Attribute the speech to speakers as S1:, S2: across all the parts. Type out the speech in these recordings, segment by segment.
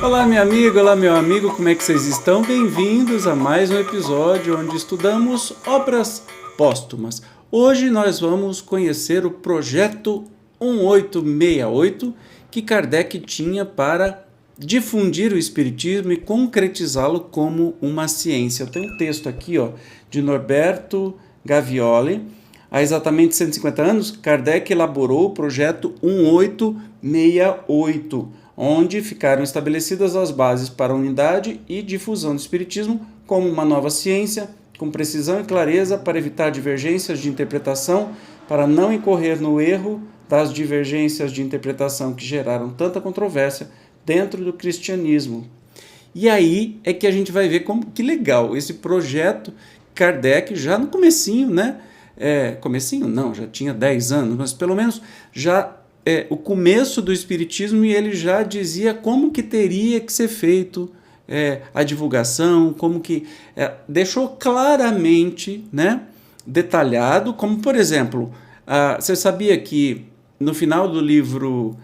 S1: Olá minha amiga, olá meu amigo, como é que vocês estão? Bem-vindos a mais um episódio onde estudamos obras póstumas. Hoje nós vamos conhecer o projeto 1868 que Kardec tinha para difundir o espiritismo e concretizá-lo como uma ciência. Eu tenho um texto aqui de Norberto Gavioli. Há exatamente 150 anos, Kardec elaborou o projeto 1868, onde ficaram estabelecidas as bases para a unidade e difusão do espiritismo como uma nova ciência, com precisão e clareza para evitar divergências de interpretação, para não incorrer no erro das divergências de interpretação que geraram tanta controvérsia dentro do cristianismo. E aí é que a gente vai ver como que legal esse projeto Kardec já no comecinho, né? Comecinho não, já tinha 10 anos, mas pelo menos já o começo do espiritismo, e ele já dizia como que teria que ser feito a divulgação, como que deixou claramente, né, detalhado, como por exemplo, você sabia que no final do livro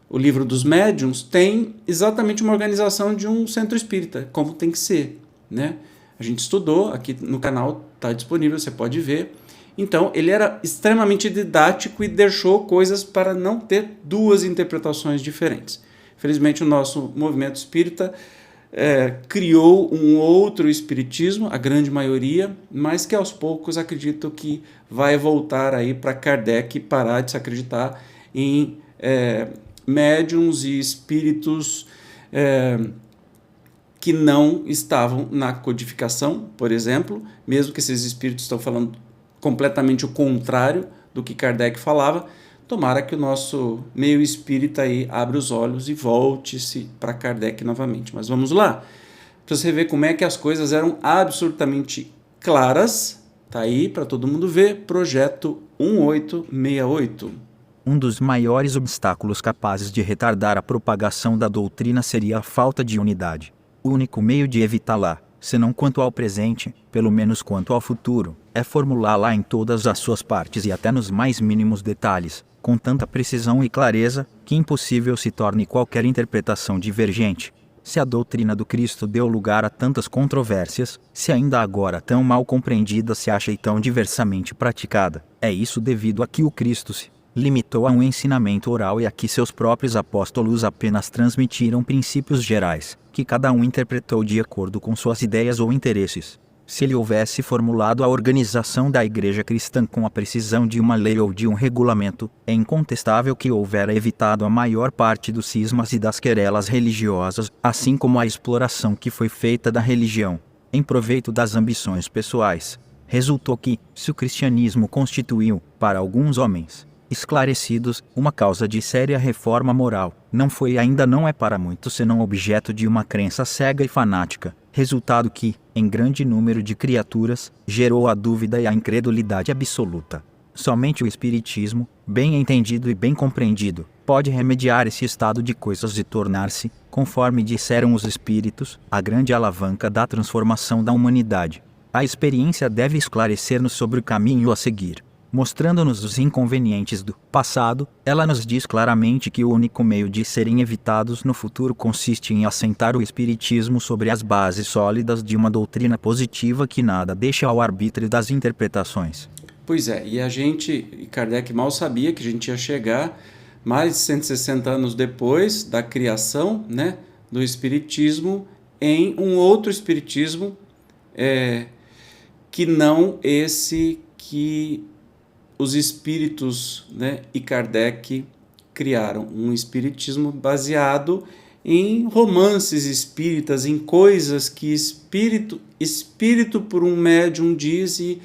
S1: o livro dos médiuns tem exatamente uma organização de um centro espírita, como tem que ser, né? A gente estudou, aqui no canal está disponível, você pode ver. Então, ele era extremamente didático e deixou coisas para não ter duas interpretações diferentes. Felizmente, o nosso movimento espírita criou um outro espiritismo, a grande maioria, mas que aos poucos acredito que vai voltar aí para Kardec parar de se acreditar em médiuns e espíritos que não estavam na codificação, por exemplo, mesmo que esses espíritos estão falando completamente o contrário do que Kardec falava. Tomara que o nosso meio espírita aí abra os olhos e volte-se para Kardec novamente. Mas vamos lá, para você ver como é que as coisas eram absolutamente claras. Tá aí para todo mundo ver, projeto 1868.
S2: Um dos maiores obstáculos capazes de retardar a propagação da doutrina seria a falta de unidade. O único meio de evitá-la, senão quanto ao presente, pelo menos quanto ao futuro, é formulá-la em todas as suas partes e até nos mais mínimos detalhes, com tanta precisão e clareza, que impossível se torne qualquer interpretação divergente. Se a doutrina do Cristo deu lugar a tantas controvérsias, se ainda agora tão mal compreendida se acha e tão diversamente praticada, é isso devido a que o Cristo se limitou a um ensinamento oral e a que seus próprios apóstolos apenas transmitiram princípios gerais, que cada um interpretou de acordo com suas ideias ou interesses. Se ele houvesse formulado a organização da Igreja cristã com a precisão de uma lei ou de um regulamento, é incontestável que houvera evitado a maior parte dos cismas e das querelas religiosas, assim como a exploração que foi feita da religião, em proveito das ambições pessoais. Resultou que, se o cristianismo constituiu, para alguns homens esclarecidos, uma causa de séria reforma moral, não foi e ainda não é para muitos senão objeto de uma crença cega e fanática, resultado que, em grande número de criaturas, gerou a dúvida e a incredulidade absoluta. Somente o Espiritismo, bem entendido e bem compreendido, pode remediar esse estado de coisas e tornar-se, conforme disseram os Espíritos, a grande alavanca da transformação da humanidade. A experiência deve esclarecer-nos sobre o caminho a seguir. Mostrando-nos os inconvenientes do passado, ela nos diz claramente que o único meio de serem evitados no futuro consiste em assentar o espiritismo sobre as bases sólidas de uma doutrina positiva que nada deixa ao arbítrio das interpretações.
S1: Pois é, e Kardec mal sabia que a gente ia chegar mais de 160 anos depois da criação, né, do espiritismo, em um outro espiritismo que não esse que os espíritos, né, e Kardec criaram, um espiritismo baseado em romances espíritas, em coisas que espírito por um médium diz e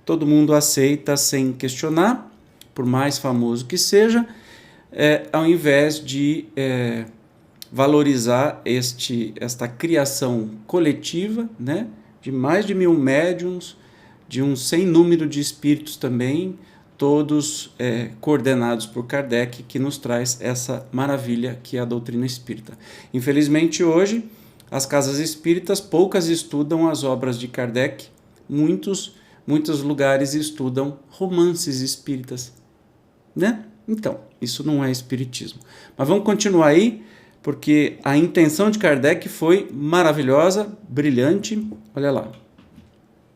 S1: todo mundo aceita sem questionar, por mais famoso que seja, ao invés de valorizar esta criação coletiva, né, de mais de 1000 médiums, de um sem número de espíritos também, todos coordenados por Kardec, que nos traz essa maravilha que é a doutrina espírita. Infelizmente, hoje, as casas espíritas, poucas estudam as obras de Kardec, muitos lugares estudam romances espíritas, né? Então, isso não é espiritismo. Mas vamos continuar aí, porque a intenção de Kardec foi maravilhosa, brilhante. Olha lá.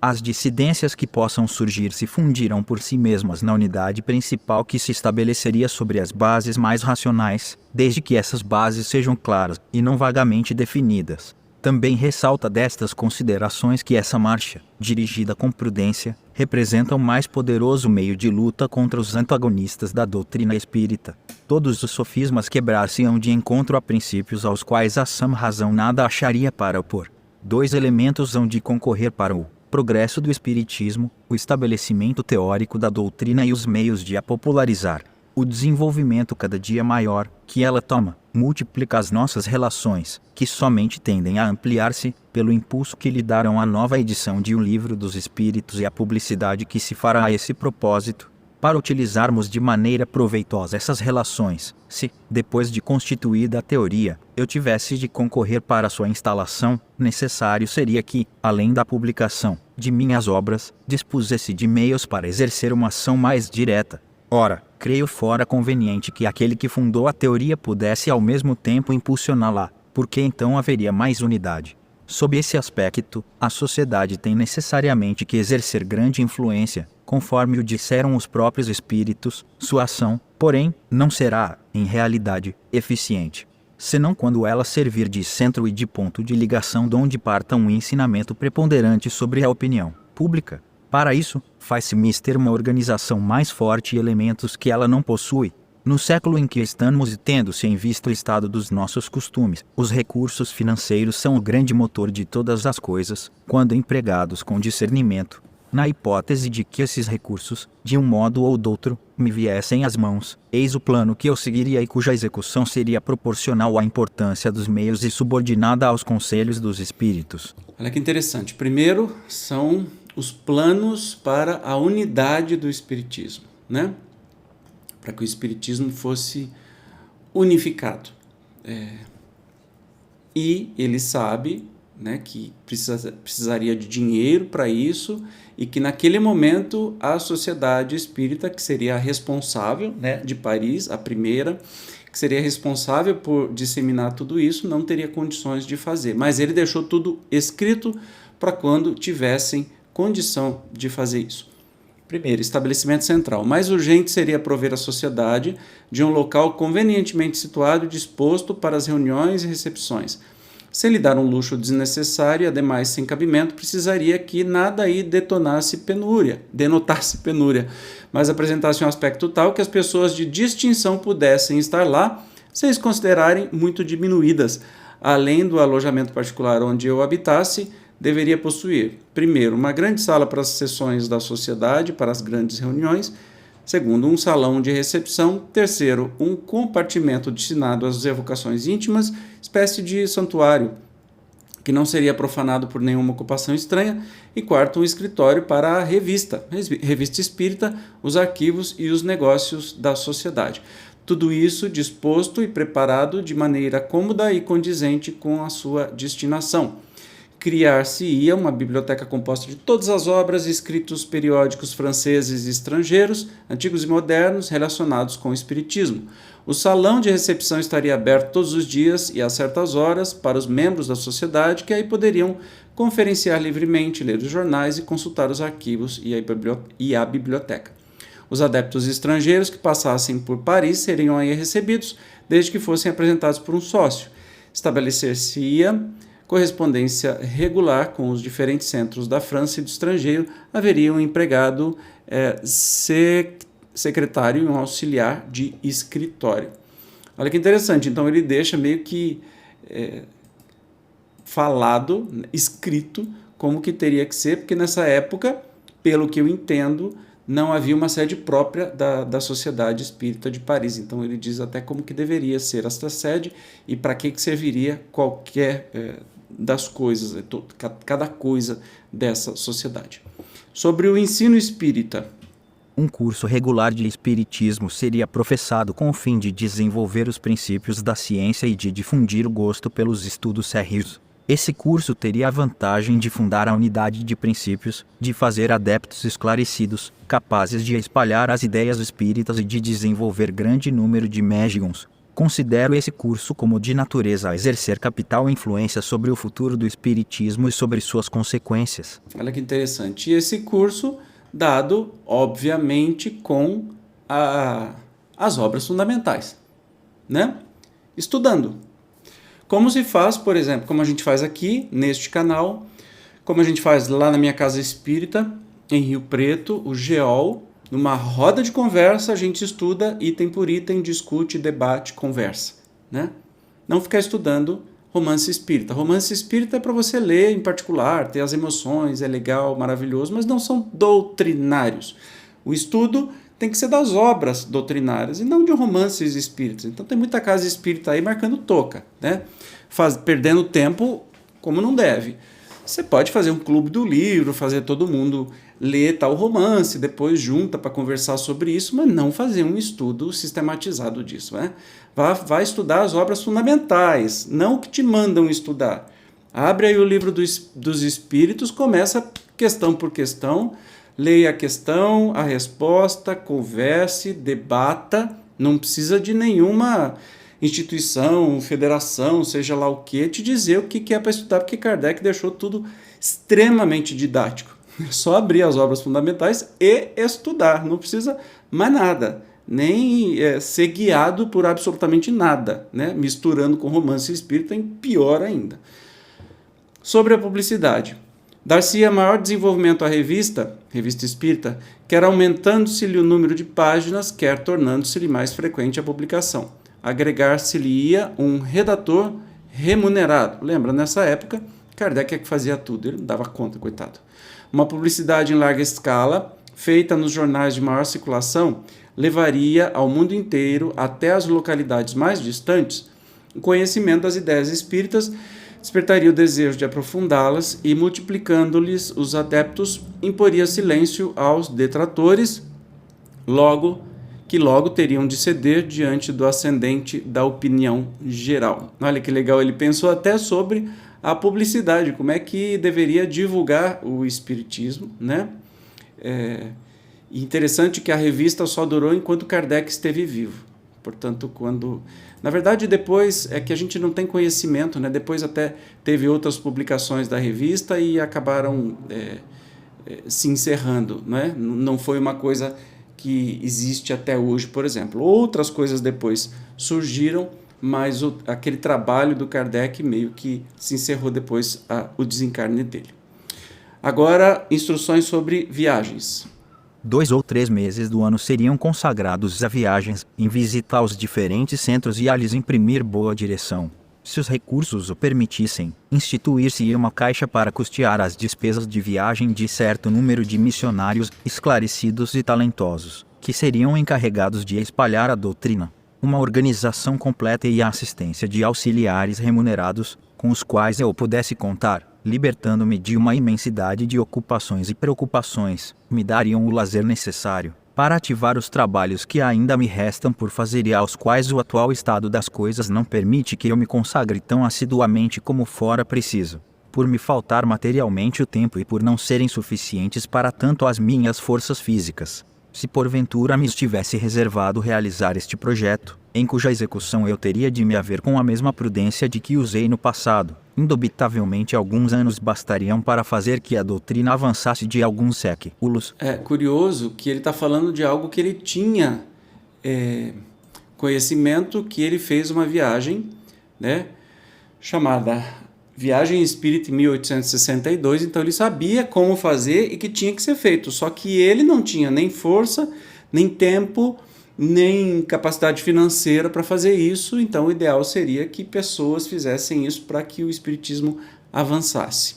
S2: As dissidências que possam surgir se fundirão por si mesmas na unidade principal que se estabeleceria sobre as bases mais racionais, desde que essas bases sejam claras e não vagamente definidas. Também ressalta destas considerações que essa marcha, dirigida com prudência, representa o mais poderoso meio de luta contra os antagonistas da doutrina espírita. Todos os sofismas quebrar-se-ão de encontro a princípios aos quais a sã razão nada acharia para opor. 2 elementos hão de concorrer para o progresso do espiritismo, o estabelecimento teórico da doutrina e os meios de a popularizar. O desenvolvimento cada dia maior, que ela toma, multiplica as nossas relações, que somente tendem a ampliar-se, pelo impulso que lhe darão a nova edição de O Livro dos Espíritos e a publicidade que se fará a esse propósito. Para utilizarmos de maneira proveitosa essas relações, se, depois de constituída a teoria, eu tivesse de concorrer para sua instalação, necessário seria que, além da publicação de minhas obras, dispusesse de meios para exercer uma ação mais direta. Ora, creio fora conveniente que aquele que fundou a teoria pudesse ao mesmo tempo impulsioná-la, porque então haveria mais unidade. Sob esse aspecto, a sociedade tem necessariamente que exercer grande influência, conforme o disseram os próprios espíritos. Sua ação, porém, não será, em realidade, eficiente, senão quando ela servir de centro e de ponto de ligação donde parta um ensinamento preponderante sobre a opinião pública. Para isso, faz-se mister uma organização mais forte e elementos que ela não possui. No século em que estamos e tendo-se em vista o estado dos nossos costumes, os recursos financeiros são o grande motor de todas as coisas, quando empregados com discernimento. Na hipótese de que esses recursos, de um modo ou do outro, me viessem às mãos, eis o plano que eu seguiria e cuja execução seria proporcional à importância dos meios e subordinada aos conselhos dos espíritos.
S1: Olha que interessante. Primeiro são os planos para a unidade do espiritismo, né? Para que o espiritismo fosse unificado. E ele sabe, né, que precisaria de dinheiro para isso e que naquele momento a sociedade espírita, que seria a responsável, né, de Paris, a primeira, que seria responsável por disseminar tudo isso, não teria condições de fazer. Mas ele deixou tudo escrito para quando tivessem condição de fazer isso. Primeiro, estabelecimento central. O mais urgente seria prover a sociedade de um local convenientemente situado e disposto para as reuniões e recepções. Sem lhe dar um luxo desnecessário e, ademais, sem cabimento, precisaria que nada aí denotasse penúria, mas apresentasse um aspecto tal que as pessoas de distinção pudessem estar lá, sem se considerarem muito diminuídas. Além do alojamento particular onde eu habitasse, deveria possuir, primeiro, uma grande sala para as sessões da sociedade, para as grandes reuniões; segundo, um salão de recepção; terceiro, um compartimento destinado às evocações íntimas, espécie de santuário, que não seria profanado por nenhuma ocupação estranha; e quarto, um escritório para a revista espírita, os arquivos e os negócios da sociedade. Tudo isso disposto e preparado de maneira cômoda e condizente com a sua destinação. Criar-se-ia uma biblioteca composta de todas as obras e escritos periódicos franceses e estrangeiros, antigos e modernos, relacionados com o espiritismo. O salão de recepção estaria aberto todos os dias e a certas horas para os membros da sociedade, que aí poderiam conferenciar livremente, ler os jornais e consultar os arquivos e a biblioteca. Os adeptos estrangeiros que passassem por Paris seriam aí recebidos, desde que fossem apresentados por um sócio. Estabelecer-se-ia correspondência regular com os diferentes centros da França e do estrangeiro. Haveria um empregado secretário e um auxiliar de escritório. Olha que interessante, então ele deixa meio que falado, escrito, como que teria que ser, porque nessa época, pelo que eu entendo, não havia uma sede própria da Sociedade Espírita de Paris. Então ele diz até como que deveria ser esta sede e para que serviria qualquer das coisas, cada coisa dessa sociedade. Sobre o ensino espírita.
S2: Um curso regular de espiritismo seria professado com o fim de desenvolver os princípios da ciência e de difundir o gosto pelos estudos sérios. Esse curso teria a vantagem de fundar a unidade de princípios, de fazer adeptos esclarecidos, capazes de espalhar as ideias espíritas e de desenvolver grande número de médiuns. Considero esse curso como de natureza a exercer capital influência sobre o futuro do espiritismo e sobre suas consequências.
S1: Olha que interessante. E esse curso dado, obviamente, com as obras fundamentais, né? Estudando. Como se faz, por exemplo, como a gente faz aqui, neste canal, como a gente faz lá na minha casa espírita, em Rio Preto, o GEOL, numa roda de conversa, a gente estuda item por item, discute, debate, conversa, né? Não ficar estudando romance espírita. Romance espírita é para você ler em particular, ter as emoções, é legal, maravilhoso, mas não são doutrinários. O estudo tem que ser das obras doutrinárias e não de romances espíritas. Então tem muita casa espírita aí marcando toca, né? Perdendo tempo como não deve. Você pode fazer um clube do livro, fazer todo mundo ler tal romance, depois junta para conversar sobre isso, mas não fazer um estudo sistematizado disso, né? Vai estudar as obras fundamentais, não o que te mandam estudar. Abre aí o livro dos Espíritos, começa questão por questão, leia a questão, a resposta, converse, debata, não precisa de nenhuma instituição, federação, seja lá o que, te dizer o que é para estudar, porque Kardec deixou tudo extremamente didático. É só abrir as obras fundamentais e estudar, não precisa mais nada, nem ser guiado por absolutamente nada, né? Misturando com romance espírita, pior ainda. Sobre a publicidade. Dar-se-ia maior desenvolvimento à revista espírita, quer aumentando-se-lhe o número de páginas, quer tornando-se-lhe mais frequente a publicação. Agregar-se-lhe-ia um redator remunerado. Lembra, nessa época, Kardec é que fazia tudo, ele não dava conta, coitado. Uma publicidade em larga escala, feita nos jornais de maior circulação, levaria ao mundo inteiro, até as localidades mais distantes, o conhecimento das ideias espíritas, despertaria o desejo de aprofundá-las e, multiplicando-lhes os adeptos, imporia silêncio aos detratores, que logo teriam de ceder diante do ascendente da opinião geral. Olha que legal, ele pensou até sobre a publicidade, como é que deveria divulgar o espiritismo, né? Interessante que a revista só durou enquanto Kardec esteve vivo. Portanto, na verdade, depois é que a gente não tem conhecimento, né? Depois até teve outras publicações da revista e acabaram se encerrando, né? Não foi uma coisa que existe até hoje, por exemplo. Outras coisas depois surgiram, mas aquele trabalho do Kardec meio que se encerrou depois o desencarne dele. Agora, instruções sobre viagens.
S2: 2 ou 3 meses do ano seriam consagrados a viagens, em visitar os diferentes centros e a lhes imprimir boa direção. Se os recursos o permitissem, instituir-se-ia uma caixa para custear as despesas de viagem de certo número de missionários esclarecidos e talentosos, que seriam encarregados de espalhar a doutrina. Uma organização completa e a assistência de auxiliares remunerados, com os quais eu pudesse contar, libertando-me de uma imensidade de ocupações e preocupações, me dariam o lazer necessário para ativar os trabalhos que ainda me restam por fazer e aos quais o atual estado das coisas não permite que eu me consagre tão assiduamente como fora preciso, por me faltar materialmente o tempo e por não serem suficientes para tanto as minhas forças físicas. Se porventura me estivesse reservado realizar este projeto, em cuja execução eu teria de me haver com a mesma prudência de que usei no passado, indubitavelmente alguns anos bastariam para fazer que a doutrina avançasse de alguns séculos.
S1: É curioso que ele está falando de algo que ele tinha conhecimento, que ele fez uma viagem, né, chamada Viagem Espírita em 1862, então ele sabia como fazer e que tinha que ser feito, só que ele não tinha nem força, nem tempo, nem capacidade financeira para fazer isso, então o ideal seria que pessoas fizessem isso para que o espiritismo avançasse.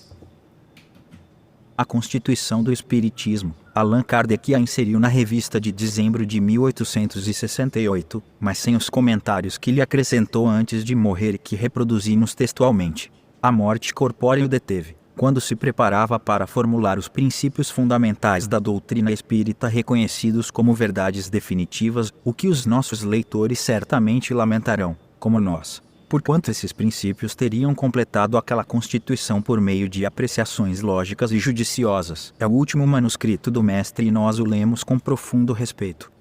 S2: A Constituição do Espiritismo, Allan Kardec a inseriu na revista de dezembro de 1868, mas sem os comentários que lhe acrescentou antes de morrer e que reproduzimos textualmente. A morte corpórea o deteve, quando se preparava para formular os princípios fundamentais da doutrina espírita reconhecidos como verdades definitivas, o que os nossos leitores certamente lamentarão, como nós, porquanto esses princípios teriam completado aquela Constituição por meio de apreciações lógicas e judiciosas. É o último manuscrito do mestre e nós o lemos com profundo respeito.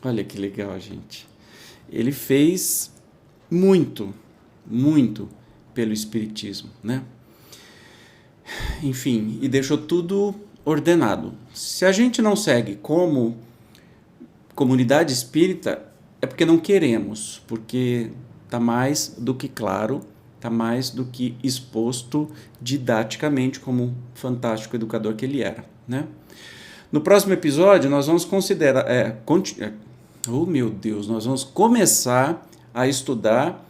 S1: Olha que legal, gente. Ele fez muito, muito pelo espiritismo, né? Enfim, e deixou tudo ordenado. Se a gente não segue como comunidade espírita, é porque não queremos, porque está mais do que claro, está mais do que exposto didaticamente como um fantástico educador que ele era, né? No próximo episódio, nós vamos considerar... nós vamos começar a estudar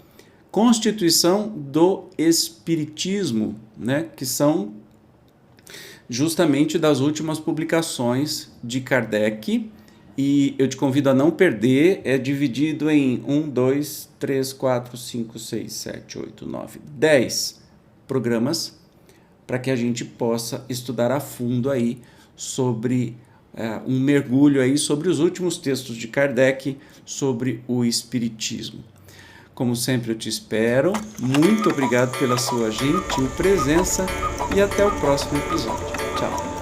S1: Constituição do Espiritismo, né? Que são justamente das últimas publicações de Kardec. E eu te convido a não perder, é dividido em 1, 2, 3, 4, 5, 6, 7, 8, 9, 10 programas, para que a gente possa estudar a fundo aí sobre um mergulho aí sobre os últimos textos de Kardec sobre o Espiritismo. Como sempre, eu te espero. Muito obrigado pela sua gentil presença e até o próximo episódio. Tchau.